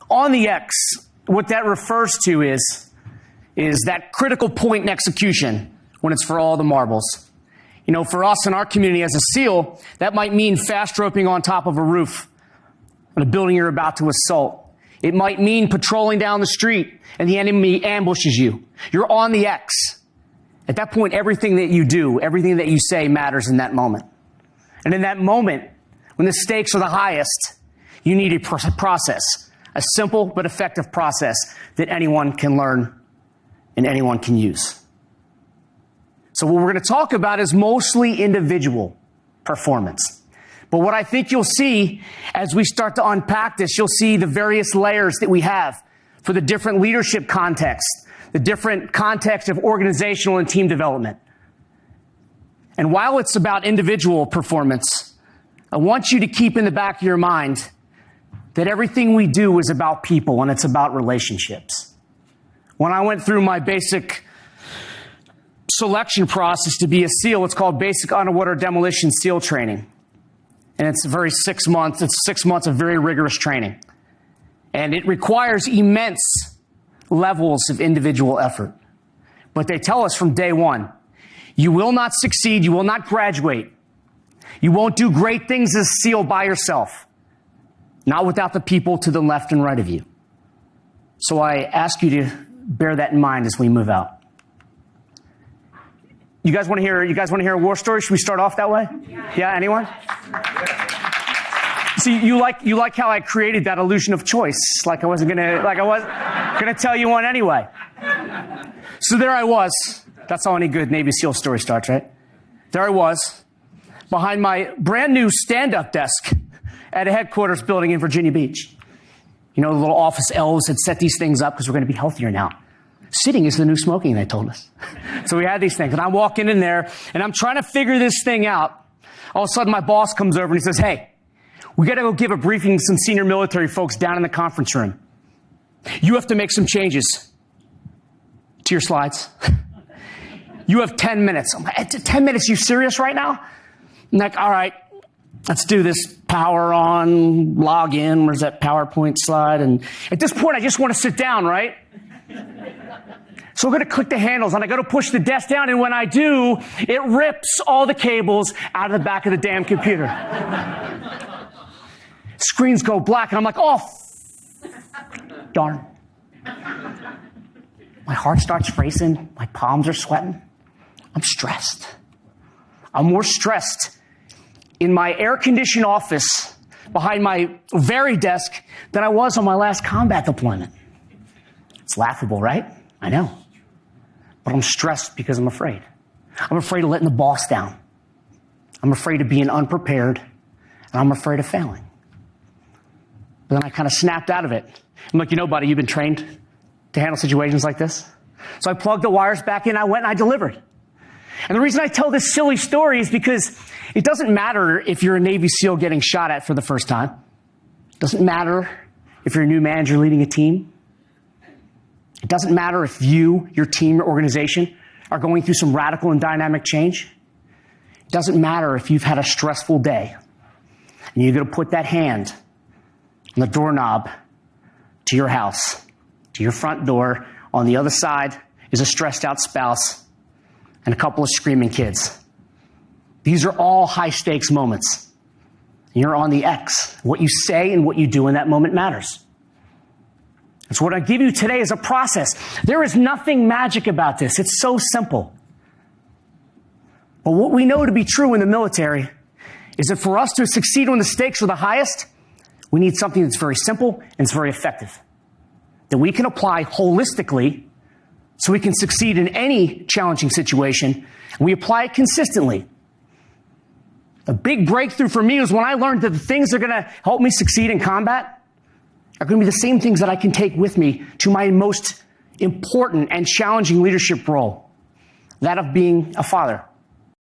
On the X, what that refers to is that critical point in execution when it's for all the marbles. You know, for us in our community as a SEAL, that might mean fast roping on top of a roof on a building you're about to assault. It might mean patrolling down the street and the enemy ambushes you. You're on the X. At that point, everything that you do, everything that you say matters in that moment. And in that moment, when the stakes are the highest, you need a process, a simple but effective process that anyone can learn and anyone can use. So what we're going to talk about is mostly individual performance. But what I think you'll see as we start to unpack this, you'll see the various layers that we have for the different leadership contexts, the different context of organizational and team development. And while it's about individual performance, I want you to keep in the back of your mind that everything we do is about people and it's about relationships. When I went through my basic selection process to be a SEAL, it's called Basic Underwater Demolition SEAL Training. And it's 6 months. It's 6 months of very rigorous training. And it requires immense levels of individual effort. But they tell us from day one, you will not succeed, you will not graduate. You won't do great things as a SEAL by yourself, not without the people to the left and right of you. So I ask you to bear that in mind as we move out. You guys want to hear a war story? Should we start off that way? Yeah, anyone? See, you like how I created that illusion of choice, like I wasn't gonna tell you one anyway. So there I was. That's how any good Navy SEAL story starts, right? There I was, behind my brand new stand-up desk at a headquarters building in Virginia Beach. You know, the little office elves had set these things up because we're going to be healthier now. Sitting is the new smoking, they told us. So we had these things, and I'm walking in there, and I'm trying to figure this thing out. All of a sudden, my boss comes over and he says, "Hey, we got to go give a briefing to some senior military folks down in the conference room. You have to make some changes to your slides. You have 10 minutes. I'm like, 10 minutes? You serious right now? I'm like, all right, let's do this. Power on, log in. Where's that PowerPoint slide? And at this point, I just want to sit down, right? So I'm going to click the handles, and I go to push the desk down, and when I do, it rips all the cables out of the back of the damn computer. Screens go black, and I'm like, oh, darn. My heart starts racing. My palms are sweating. I'm stressed. I'm more stressed in my air-conditioned office behind my very desk than I was on my last combat deployment. It's laughable, right? I know. But I'm stressed because I'm afraid. I'm afraid of letting the boss down. I'm afraid of being unprepared, and I'm afraid of failing. But then I kind of snapped out of it. I'm like, you know, buddy, you've been trained to handle situations like this. So I plugged the wires back in, I went and I delivered. And the reason I tell this silly story is because it doesn't matter if you're a Navy SEAL getting shot at for the first time. It doesn't matter if you're a new manager leading a team. It doesn't matter if you, your team, your organization are going through some radical and dynamic change. It doesn't matter if you've had a stressful day and you're going to put that hand on the doorknob to your house, to your front door. On the other side is a stressed out spouse and a couple of screaming kids. These are all high stakes moments. You're on the X. What you say and what you do in that moment matters. And so what I give you today is a process. There is nothing magic about this. It's so simple. But what we know to be true in the military is that for us to succeed when the stakes are the highest, we need something that's very simple and it's very effective, that we can apply holistically so we can succeed in any challenging situation, and we apply it consistently. A big breakthrough for me was when I learned that the things that are going to help me succeed in combat are going to be the same things that I can take with me to my most important and challenging leadership role, that of being a father.